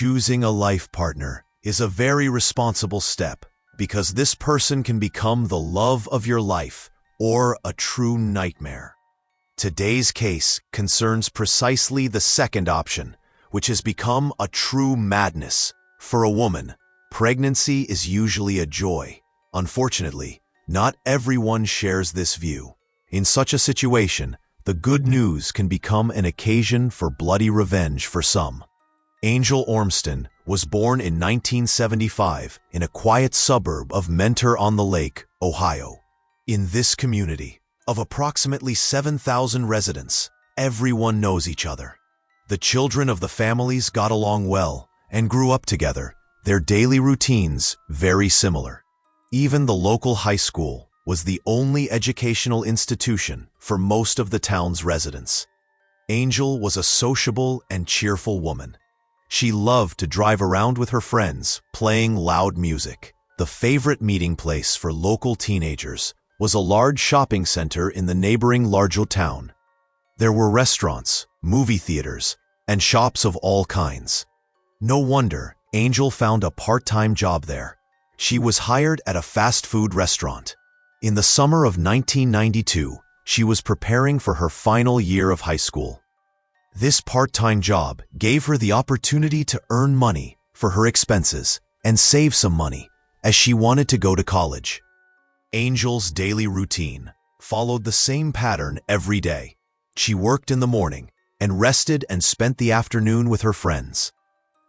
Choosing a life partner is a very responsible step because this person can become the love of your life or a true nightmare. Today's case concerns precisely the second option, which has become a true madness. For a woman, pregnancy is usually a joy. Unfortunately, not everyone shares this view. In such a situation, the good news can become an occasion for bloody revenge for some. Angel Ormston was born in 1975 in a quiet suburb of Mentor-on-the-Lake, Ohio. In this community, of approximately 7,000 residents, everyone knows each other. The children of the families got along well and grew up together, their daily routines very similar. Even the local high school was the only educational institution for most of the town's residents. Angel was a sociable and cheerful woman. She loved to drive around with her friends, playing loud music. The favorite meeting place for local teenagers was a large shopping center in the neighboring larger town. There were restaurants, movie theaters, and shops of all kinds. No wonder Angel found a part-time job there. She was hired at a fast food restaurant. In the summer of 1992, she was preparing for her final year of high school. This part-time job gave her the opportunity to earn money for her expenses and save some money, as she wanted to go to college. Angel's daily routine followed the same pattern every day. She worked in the morning and rested and spent the afternoon with her friends.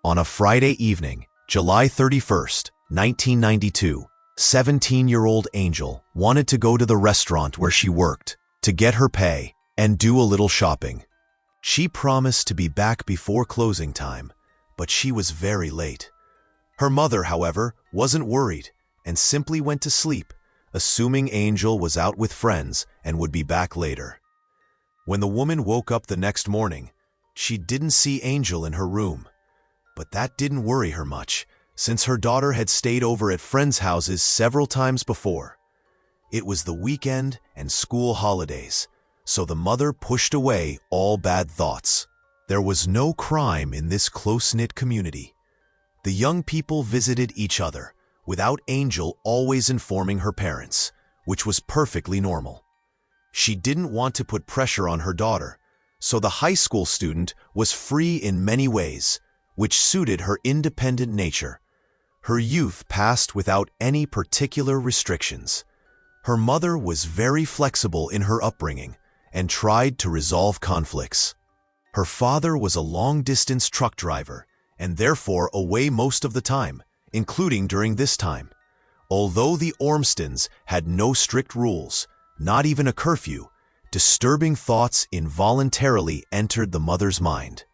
On a Friday evening, July 31st, 1992, 17-year-old Angel wanted to go to the restaurant where she worked to get her pay and do a little shopping. She promised to be back before closing time, but she was very late. Her mother, however, wasn't worried and simply went to sleep, assuming Angel was out with friends and would be back later. When the woman woke up the next morning, she didn't see Angel in her room. But that didn't worry her much, since her daughter had stayed over at friends' houses several times before. It was the weekend and school holidays, so the mother pushed away all bad thoughts. There was no crime in this close-knit community. The young people visited each other, without Angel always informing her parents, which was perfectly normal. She didn't want to put pressure on her daughter, so the high school student was free in many ways, which suited her independent nature. Her youth passed without any particular restrictions. Her mother was very flexible in her upbringing and tried to resolve conflicts. Her father was a long-distance truck driver and therefore away most of the time, including during this time. Although the Ormstons had no strict rules, not even a curfew, disturbing thoughts involuntarily entered the mother's mind.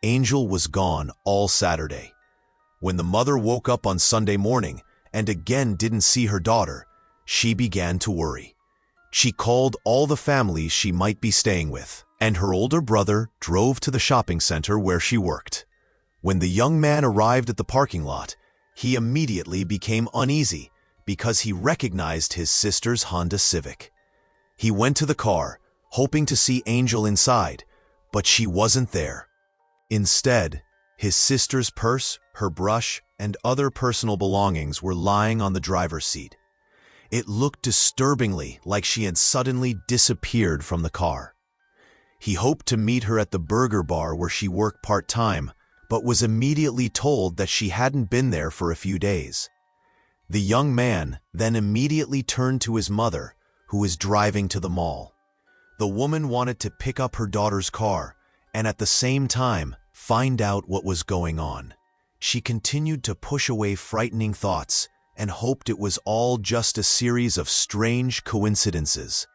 Angel was gone all Saturday. When the mother woke up on Sunday morning and again didn't see her daughter, she began to worry. She called all the families she might be staying with, and her older brother drove to the shopping center where she worked. When the young man arrived at the parking lot, he immediately became uneasy because he recognized his sister's Honda Civic. He went to the car, hoping to see Angel inside, but she wasn't there. Instead, his sister's purse, her brush, and other personal belongings were lying on the driver's seat. It looked disturbingly like she had suddenly disappeared from the car. He hoped to meet her at the burger bar where she worked part-time, but was immediately told that she hadn't been there for a few days. The young man then immediately turned to his mother, who was driving to the mall. The woman wanted to pick up her daughter's car and at the same time find out what was going on. She continued to push away frightening thoughts and hoped it was all just a series of strange coincidences.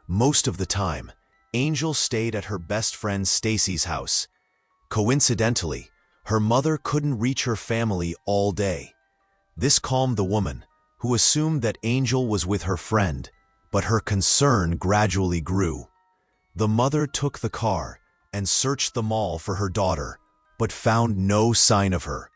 Most of the time, Angel stayed at her best friend Stacy's house. Coincidentally, her mother couldn't reach her family all day. This calmed the woman, who assumed that Angel was with her friend, but her concern gradually grew. The mother took the car and searched the mall for her daughter, but found no sign of her.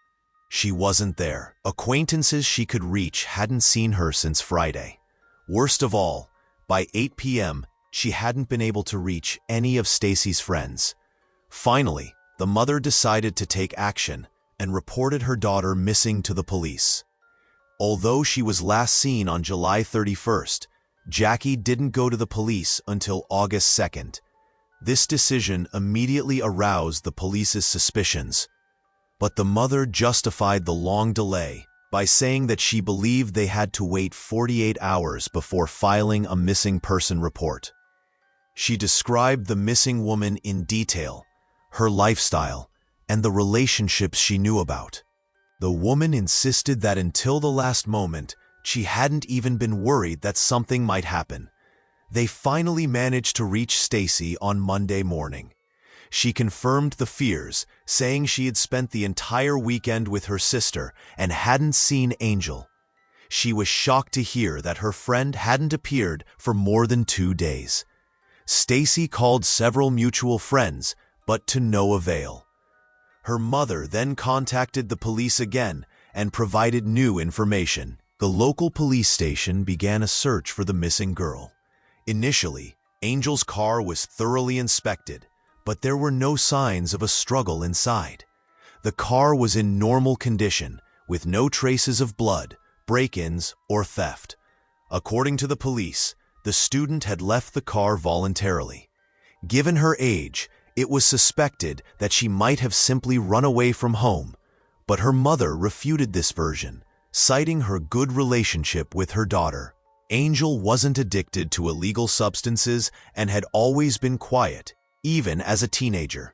She wasn't there. Acquaintances she could reach hadn't seen her since Friday. Worst of all, by 8 p.m., she hadn't been able to reach any of Stacy's friends. Finally, the mother decided to take action and reported her daughter missing to the police. Although she was last seen on July 31st, Jackie didn't go to the police until August 2nd. This decision immediately aroused the police's suspicions, but the mother justified the long delay by saying that she believed they had to wait 48 hours before filing a missing person report. She described the missing woman in detail, her lifestyle, and the relationships she knew about. The woman insisted that until the last moment, she hadn't even been worried that something might happen. They finally managed to reach Stacy on Monday morning. She confirmed the fears, saying she had spent the entire weekend with her sister and hadn't seen Angel. She was shocked to hear that her friend hadn't appeared for more than 2 days. Stacy called several mutual friends, but to no avail. Her mother then contacted the police again and provided new information. The local police station began a search for the missing girl. Initially, Angel's car was thoroughly inspected, but there were no signs of a struggle inside. The car was in normal condition, with no traces of blood, break-ins, or theft. According to the police, the student had left the car voluntarily. Given her age, it was suspected that she might have simply run away from home, but her mother refuted this version, citing her good relationship with her daughter. Angel wasn't addicted to illegal substances and had always been quiet, even as a teenager.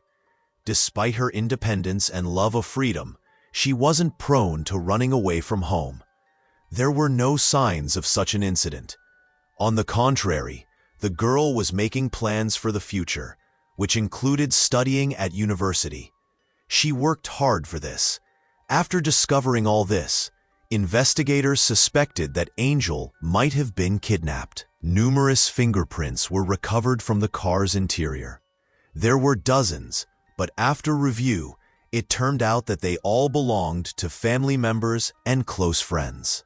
Despite her independence and love of freedom, she wasn't prone to running away from home. There were no signs of such an incident. On the contrary, the girl was making plans for the future, which included studying at university. She worked hard for this. After discovering all this, investigators suspected that Angel might have been kidnapped. Numerous fingerprints were recovered from the car's interior. There were dozens, but after review, it turned out that they all belonged to family members and close friends.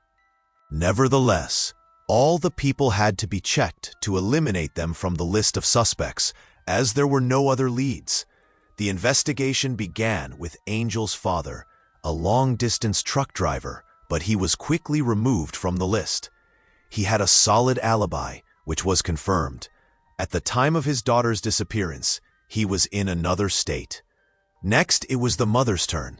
Nevertheless, all the people had to be checked to eliminate them from the list of suspects, as there were no other leads. The investigation began with Angel's father, a long-distance truck driver, but he was quickly removed from the list. He had a solid alibi, which was confirmed. At the time of his daughter's disappearance, he was in another state. Next, it was the mother's turn.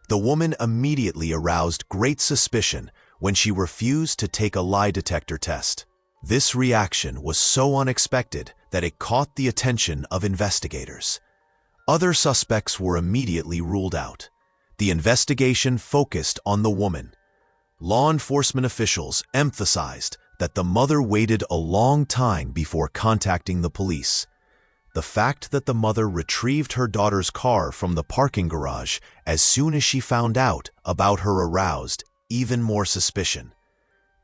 The woman immediately aroused great suspicion when she refused to take a lie detector test. This reaction was so unexpected that it caught the attention of investigators. Other suspects were immediately ruled out. The investigation focused on the woman. Law enforcement officials emphasized that the mother waited a long time before contacting the police. The fact that the mother retrieved her daughter's car from the parking garage as soon as she found out about her aroused even more suspicion.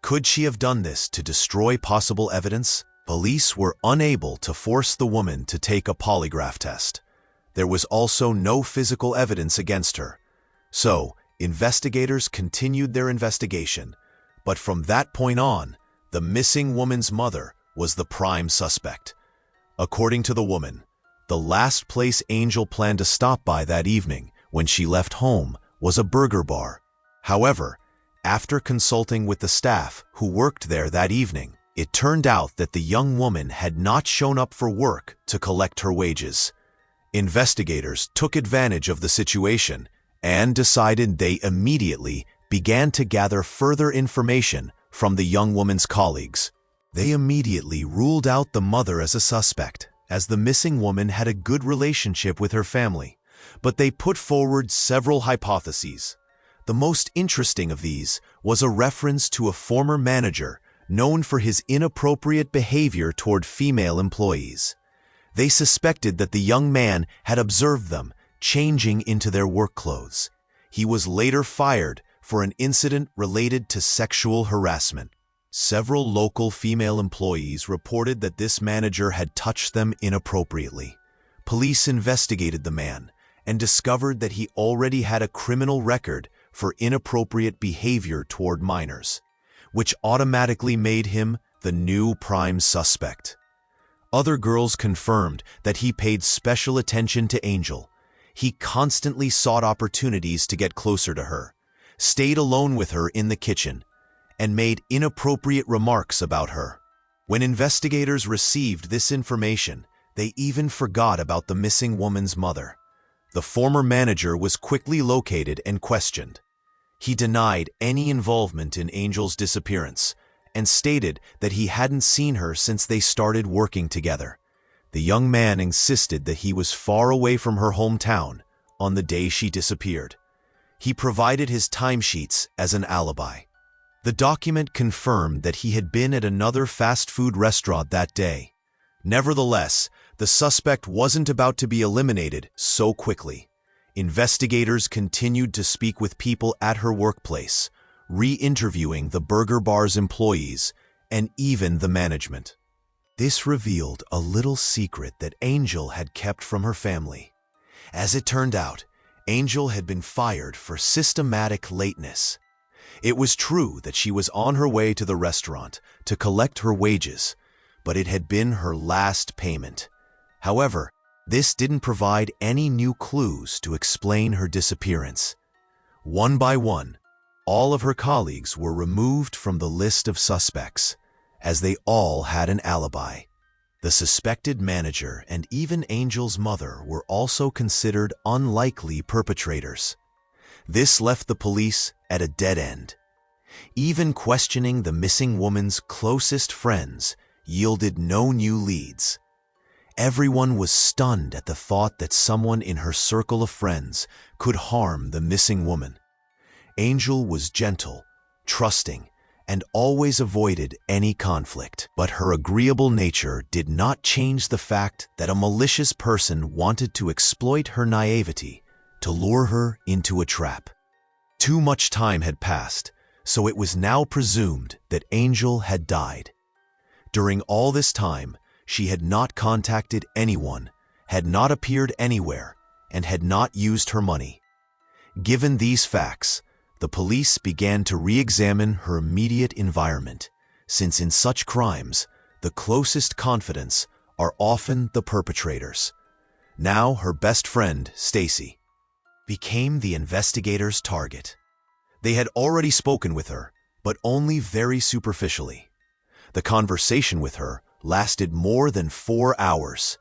Could she have done this to destroy possible evidence? Police were unable to force the woman to take a polygraph test. There was also no physical evidence against her. So, investigators continued their investigation, but from that point on, the missing woman's mother was the prime suspect. According to the woman, the last place Angel planned to stop by that evening when she left home was a burger bar. However, after consulting with the staff who worked there that evening, it turned out that the young woman had not shown up for work to collect her wages. Investigators took advantage of the situation and decided they immediately began to gather further information from the young woman's colleagues. They immediately ruled out the mother as a suspect, as the missing woman had a good relationship with her family, but they put forward several hypotheses. The most interesting of these was a reference to a former manager known for his inappropriate behavior toward female employees. They suspected that the young man had observed them changing into their work clothes. He was later fired for an incident related to sexual harassment. Several local female employees reported that this manager had touched them inappropriately. Police investigated the man and discovered that he already had a criminal record for inappropriate behavior toward minors, which automatically made him the new prime suspect. Other girls confirmed that he paid special attention to Angel. He constantly sought opportunities to get closer to her, stayed alone with her in the kitchen, and made inappropriate remarks about her. When investigators received this information, they even forgot about the missing woman's mother. The former manager was quickly located and questioned. He denied any involvement in Angel's disappearance and stated that he hadn't seen her since they started working together. The young man insisted that he was far away from her hometown on the day she disappeared. He provided his timesheets as an alibi. The document confirmed that he had been at another fast food restaurant that day. Nevertheless, the suspect wasn't about to be eliminated so quickly. Investigators continued to speak with people at her workplace, re-interviewing the burger bar's employees and even the management. This revealed a little secret that Angel had kept from her family. As it turned out, Angel had been fired for systematic lateness. It was true that she was on her way to the restaurant to collect her wages, but it had been her last payment. However, this didn't provide any new clues to explain her disappearance. One by one, all of her colleagues were removed from the list of suspects, as they all had an alibi. The suspected manager and even Angel's mother were also considered unlikely perpetrators. This left the police at a dead end. Even questioning the missing woman's closest friends yielded no new leads. Everyone was stunned at the thought that someone in her circle of friends could harm the missing woman. Angel was gentle, trusting, and always avoided any conflict. But her agreeable nature did not change the fact that a malicious person wanted to exploit her naivety to lure her into a trap. Too much time had passed, so it was now presumed that Angel had died. During all this time, she had not contacted anyone, had not appeared anywhere, and had not used her money. Given these facts, the police began to re-examine her immediate environment, since in such crimes, the closest confidants are often the perpetrators. Now her best friend, Stacy, became the investigators' target. They had already spoken with her, but only very superficially. The conversation with her lasted more than 4 hours.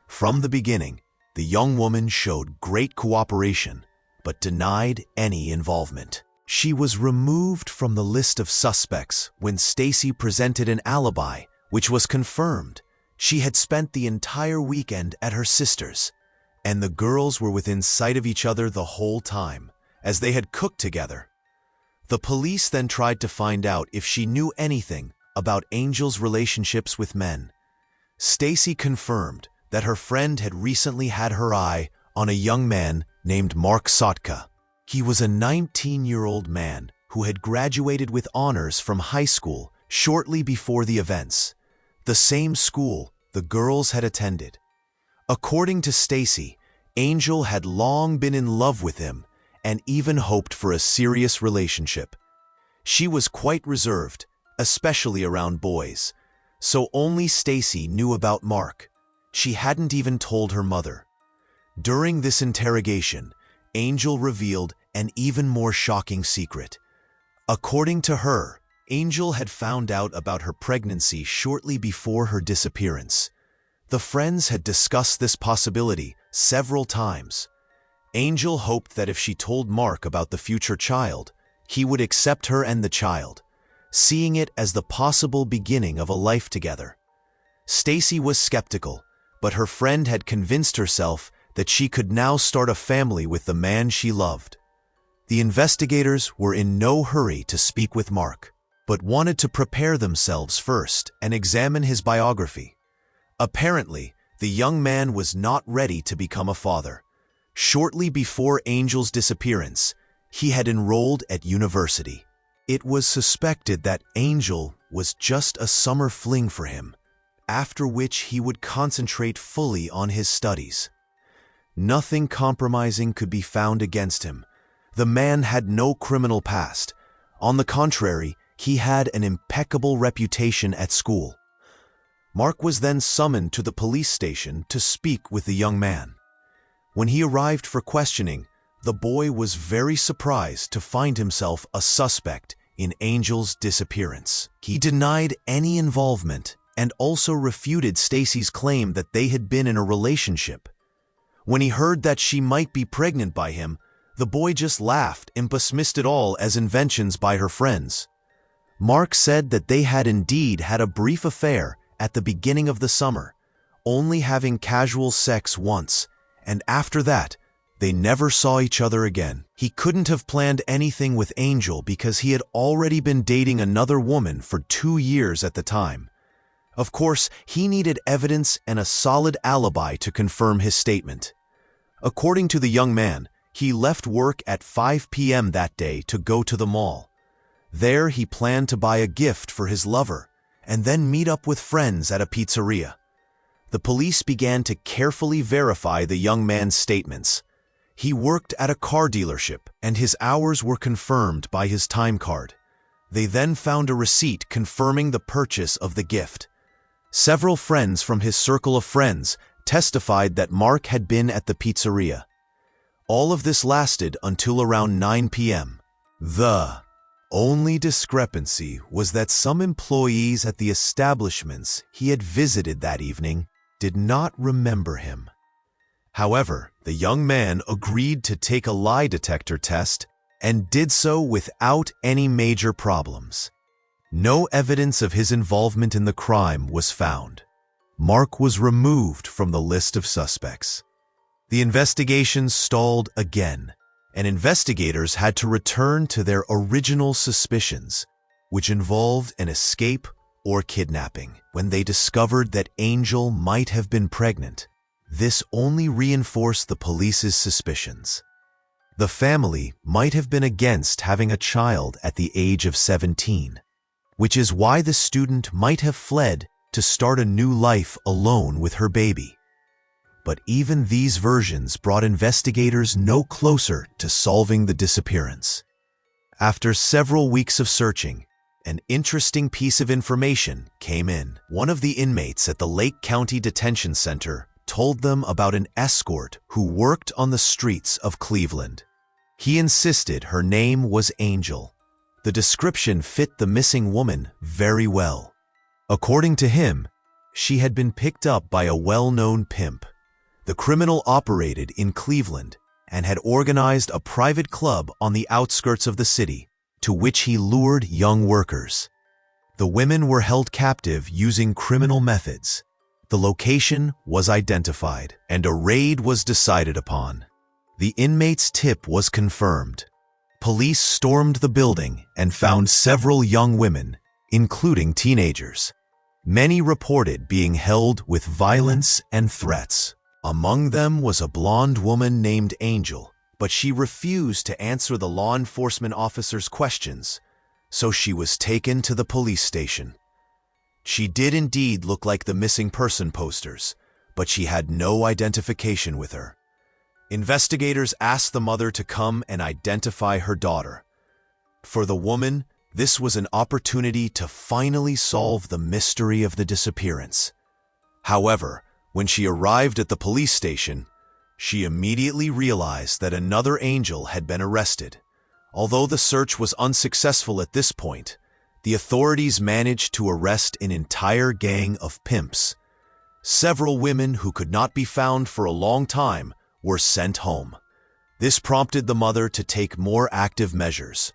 From the beginning, the young woman showed great cooperation, but denied any involvement. She was removed from the list of suspects when Stacy presented an alibi, which was confirmed. She had spent the entire weekend at her sister's, and the girls were within sight of each other the whole time, as they had cooked together. The police then tried to find out if she knew anything about Angel's relationships with men. Stacy confirmed that her friend had recently had her eye on a young man named Mark Sotka. He was a 19-year-old man who had graduated with honors from high school shortly before the events, the same school the girls had attended. According to Stacy, Angel had long been in love with him and even hoped for a serious relationship. She was quite reserved, especially around boys, so only Stacy knew about Mark. She hadn't even told her mother. During this interrogation, Angel revealed an even more shocking secret. According to her, Angel had found out about her pregnancy shortly before her disappearance. The friends had discussed this possibility several times. Angel hoped that if she told Mark about the future child, he would accept her and the child, seeing it as the possible beginning of a life together. Stacy was skeptical, but her friend had convinced herself that she could now start a family with the man she loved. The investigators were in no hurry to speak with Mark, but wanted to prepare themselves first and examine his biography. Apparently, the young man was not ready to become a father. Shortly before Angel's disappearance, he had enrolled at university. It was suspected that Angel was just a summer fling for him, after which he would concentrate fully on his studies. Nothing compromising could be found against him. The man had no criminal past. On the contrary, he had an impeccable reputation at school. Mark was then summoned to the police station to speak with the young man. When he arrived for questioning, the boy was very surprised to find himself a suspect in Angel's disappearance. He denied any involvement and also refuted Stacy's claim that they had been in a relationship. When he heard that she might be pregnant by him, the boy just laughed and dismissed it all as inventions by her friends. Mark said that they had indeed had a brief affair at the beginning of the summer, only having casual sex once, and after that, they never saw each other again. He couldn't have planned anything with Angel because he had already been dating another woman for 2 years at the time. Of course, he needed evidence and a solid alibi to confirm his statement. According to the young man, he left work at 5 p.m. that day to go to the mall. There, he planned to buy a gift for his lover and then meet up with friends at a pizzeria. The police began to carefully verify the young man's statements. He worked at a car dealership, and his hours were confirmed by his time card. They then found a receipt confirming the purchase of the gift. Several friends from his circle of friends testified that Mark had been at the pizzeria. All of this lasted until around 9 p.m. The only discrepancy was that some employees at the establishments he had visited that evening did not remember him. However, the young man agreed to take a lie detector test and did so without any major problems. No evidence of his involvement in the crime was found. Mark was removed from the list of suspects. The investigation stalled again, and investigators had to return to their original suspicions, which involved an escape or kidnapping. When they discovered that Angel might have been pregnant, this only reinforced the police's suspicions. The family might have been against having a child at the age of 17, which is why the student might have fled to start a new life alone with her baby. But even these versions brought investigators no closer to solving the disappearance. After several weeks of searching, an interesting piece of information came in. One of the inmates at the Lake County Detention Center told them about an escort who worked on the streets of Cleveland. He insisted her name was Angel. The description fit the missing woman very well. According to him, she had been picked up by a well-known pimp. The criminal operated in Cleveland and had organized a private club on the outskirts of the city, to which he lured young workers. The women were held captive using criminal methods. The location was identified, and a raid was decided upon. The inmate's tip was confirmed. Police stormed the building and found several young women, including teenagers. Many reported being held with violence and threats. Among them was a blonde woman named Angel, but she refused to answer the law enforcement officer's questions, so she was taken to the police station. She did indeed look like the missing person posters, but she had no identification with her. Investigators asked the mother to come and identify her daughter. For the woman, this was an opportunity to finally solve the mystery of the disappearance. However, when she arrived at the police station, she immediately realized that another Angel had been arrested. Although the search was unsuccessful at this point, the authorities managed to arrest an entire gang of pimps. Several women who could not be found for a long time were sent home. This prompted the mother to take more active measures.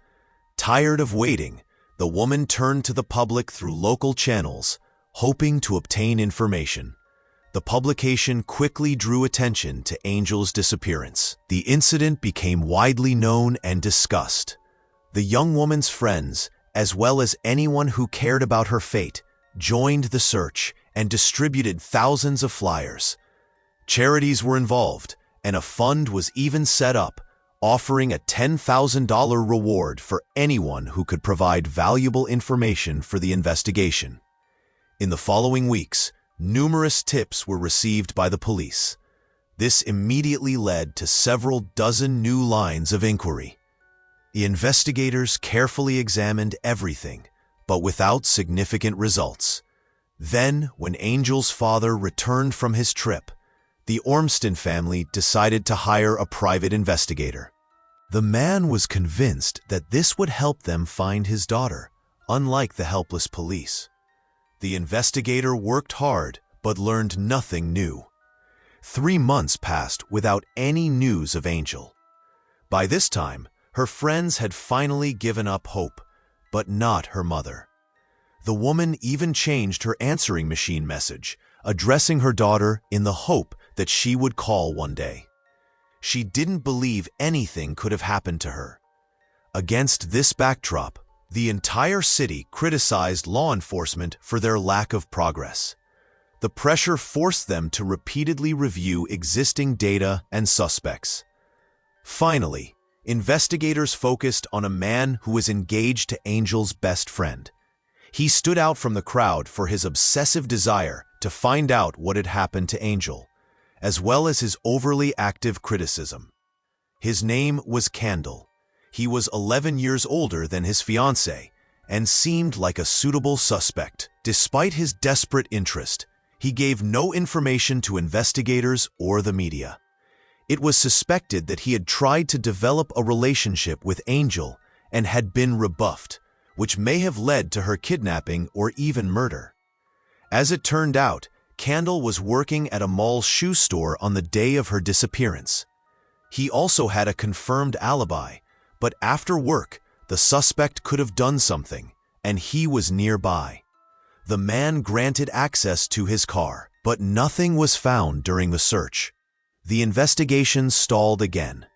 Tired of waiting, the woman turned to the public through local channels, hoping to obtain information. The publication quickly drew attention to Angel's disappearance. The incident became widely known and discussed. The young woman's friends, as well as anyone who cared about her fate, joined the search and distributed thousands of flyers. Charities were involved, and a fund was even set up, offering a $10,000 reward for anyone who could provide valuable information for the investigation. In the following weeks, numerous tips were received by the police. This immediately led to several dozen new lines of inquiry. The investigators carefully examined everything, but without significant results. Then, when Angel's father returned from his trip, the Ormston family decided to hire a private investigator. The man was convinced that this would help them find his daughter, unlike the helpless police. The investigator worked hard but learned nothing new. 3 months passed without any news of Angel. By this time, her friends had finally given up hope, but not her mother. The woman even changed her answering machine message, addressing her daughter in the hope that she would call one day. She didn't believe anything could have happened to her. Against this backdrop, the entire city criticized law enforcement for their lack of progress. The pressure forced them to repeatedly review existing data and suspects. Finally, investigators focused on a man who was engaged to Angel's best friend. He stood out from the crowd for his obsessive desire to find out what had happened to Angel, as well as his overly active criticism. His name was Candle. He was 11 years older than his fiancée and seemed like a suitable suspect. Despite his desperate interest, he gave no information to investigators or the media. It was suspected that he had tried to develop a relationship with Angel and had been rebuffed, which may have led to her kidnapping or even murder. As it turned out, Candle was working at a mall shoe store on the day of her disappearance. He also had a confirmed alibi, but after work, the suspect could have done something, and he was nearby. The man granted access to his car, but nothing was found during the search. The investigation stalled again.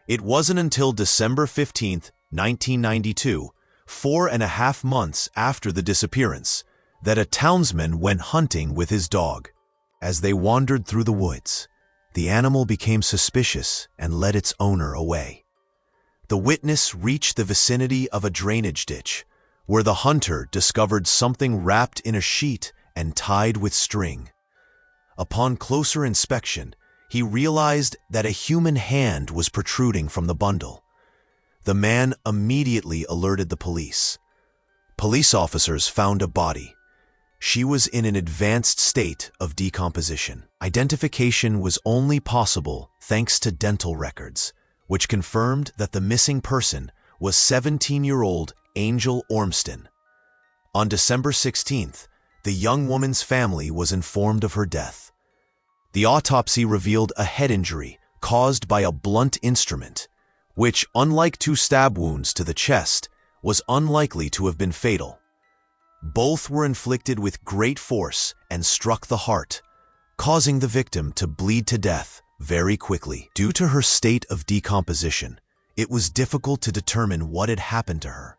It wasn't until December 15, 1992, 4.5 months after the disappearance, that a townsman went hunting with his dog. As they wandered through the woods, the animal became suspicious and led its owner away. The witness reached the vicinity of a drainage ditch, where the hunter discovered something wrapped in a sheet and tied with string. Upon closer inspection, he realized that a human hand was protruding from the bundle. The man immediately alerted the police. Police officers found a body. She was in an advanced state of decomposition. Identification was only possible thanks to dental records, which confirmed that the missing person was 17-year-old Angel Ormston. On December 16th, the young woman's family was informed of her death. The autopsy revealed a head injury caused by a blunt instrument, which, unlike 2 stab wounds to the chest, was unlikely to have been fatal. Both were inflicted with great force and struck the heart, causing the victim to bleed to death very quickly. Due to her state of decomposition, it was difficult to determine what had happened to her.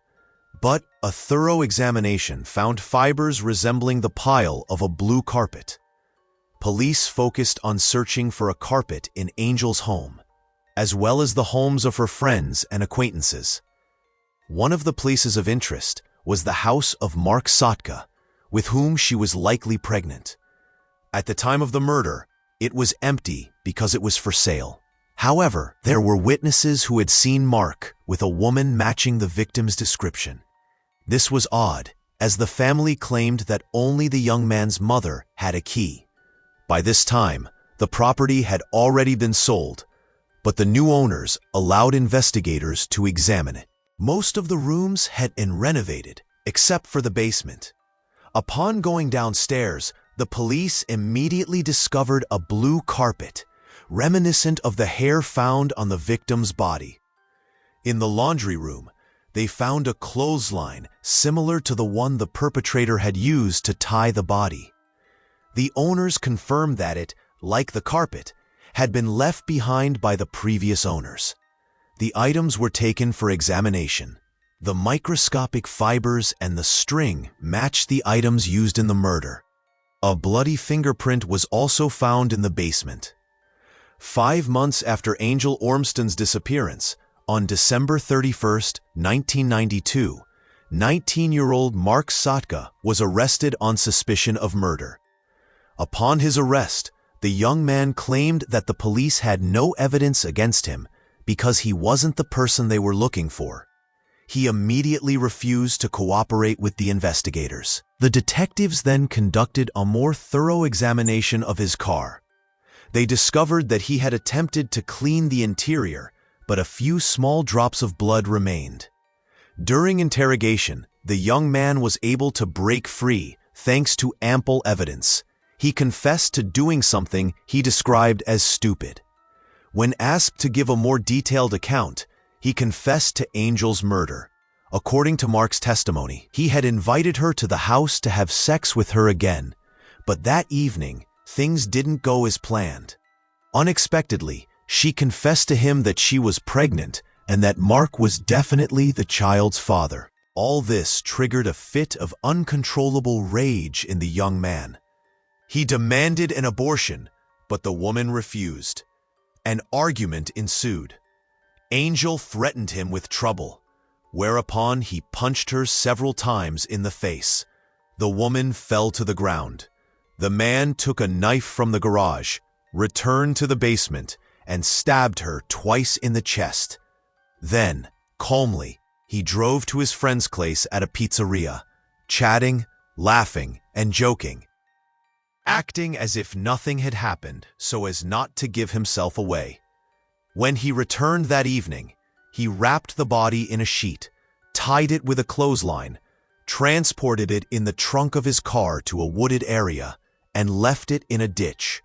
But a thorough examination found fibers resembling the pile of a blue carpet. Police focused on searching for a carpet in Angel's home, as well as the homes of her friends and acquaintances. One of the places of interest was the house of Mark Sotka, with whom she was likely pregnant. At the time of the murder, it was empty because it was for sale. However, there were witnesses who had seen Mark with a woman matching the victim's description. This was odd, as the family claimed that only the young man's mother had a key. By this time, the property had already been sold, but the new owners allowed investigators to examine it. Most of the rooms had been renovated, except for the basement. Upon going downstairs, the police immediately discovered a blue carpet, reminiscent of the hair found on the victim's body. In the laundry room, they found a clothesline similar to the one the perpetrator had used to tie the body. The owners confirmed that it, like the carpet, had been left behind by the previous owners. The items were taken for examination. The microscopic fibers and the string matched the items used in the murder. A bloody fingerprint was also found in the basement. 5 months after Angel Ormston's disappearance, on December 31, 1992, 19-year-old Mark Sotka was arrested on suspicion of murder. Upon his arrest, the young man claimed that the police had no evidence against him because he wasn't the person they were looking for. He immediately refused to cooperate with the investigators. The detectives then conducted a more thorough examination of his car. They discovered that he had attempted to clean the interior, but a few small drops of blood remained. During interrogation, the young man was able to break free thanks to ample evidence. He confessed to doing something he described as stupid. When asked to give a more detailed account, he confessed to Angel's murder. According to Mark's testimony, he had invited her to the house to have sex with her again, but that evening, things didn't go as planned. Unexpectedly, she confessed to him that she was pregnant and that Mark was definitely the child's father. All this triggered a fit of uncontrollable rage in the young man. He demanded an abortion, but the woman refused. An argument ensued. Angel threatened him with trouble, whereupon he punched her several times in the face. The woman fell to the ground. The man took a knife from the garage, returned to the basement, and stabbed her twice in the chest. Then, calmly, he drove to his friend's place at a pizzeria, chatting, laughing, and joking, acting as if nothing had happened so as not to give himself away. When he returned that evening, he wrapped the body in a sheet, tied it with a clothesline, transported it in the trunk of his car to a wooded area, and left it in a ditch.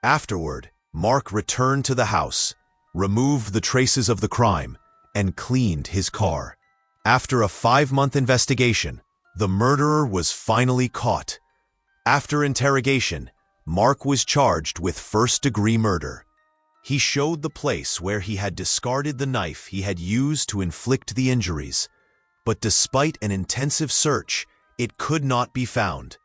Afterward, Mark returned to the house, removed the traces of the crime, and cleaned his car. After a 5-month investigation, the murderer was finally caught. After interrogation, Mark was charged with first-degree murder. He showed the place where he had discarded the knife he had used to inflict the injuries, but despite an intensive search, it could not be found.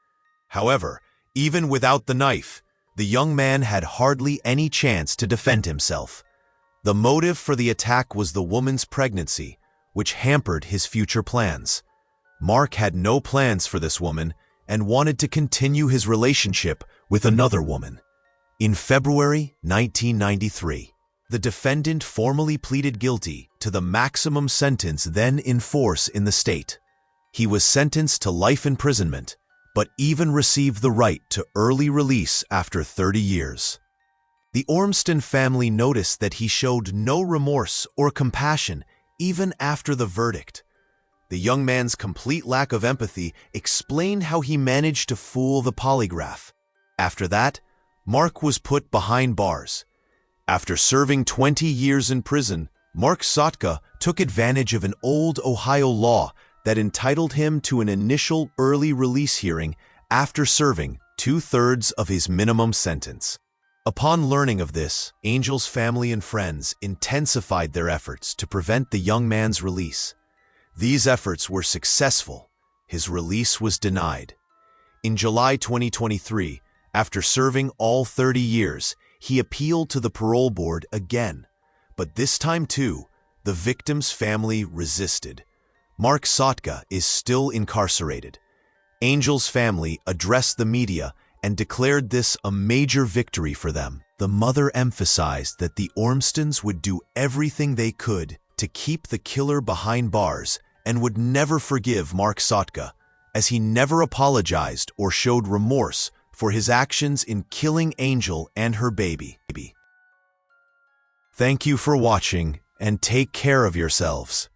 However, even without the knife, the young man had hardly any chance to defend himself. The motive for the attack was the woman's pregnancy, which hampered his future plans. Mark had no plans for this woman and wanted to continue his relationship with another woman. In February 1993, the defendant formally pleaded guilty to the maximum sentence then in force in the state. He was sentenced to life imprisonment, but even received the right to early release after 30 years. The Ormston family noticed that he showed no remorse or compassion even after the verdict. The young man's complete lack of empathy explained how he managed to fool the polygraph. After that, Mark was put behind bars. After serving 20 years in prison, Mark Sotka took advantage of an old Ohio law that entitled him to an initial early release hearing after serving 2/3 of his minimum sentence. Upon learning of this, Angel's family and friends intensified their efforts to prevent the young man's release. These efforts were successful. His release was denied. In July 2023, after serving all 30 years, he appealed to the parole board again. But this time too, the victim's family resisted. Mark Sotka is still incarcerated. Angel's family addressed the media and declared this a major victory for them. The mother emphasized that the Ormstons would do everything they could to keep the killer behind bars and would never forgive Mark Sotka, as he never apologized or showed remorse for his actions in killing Angel and her baby. Thank you for watching, and take care of yourselves.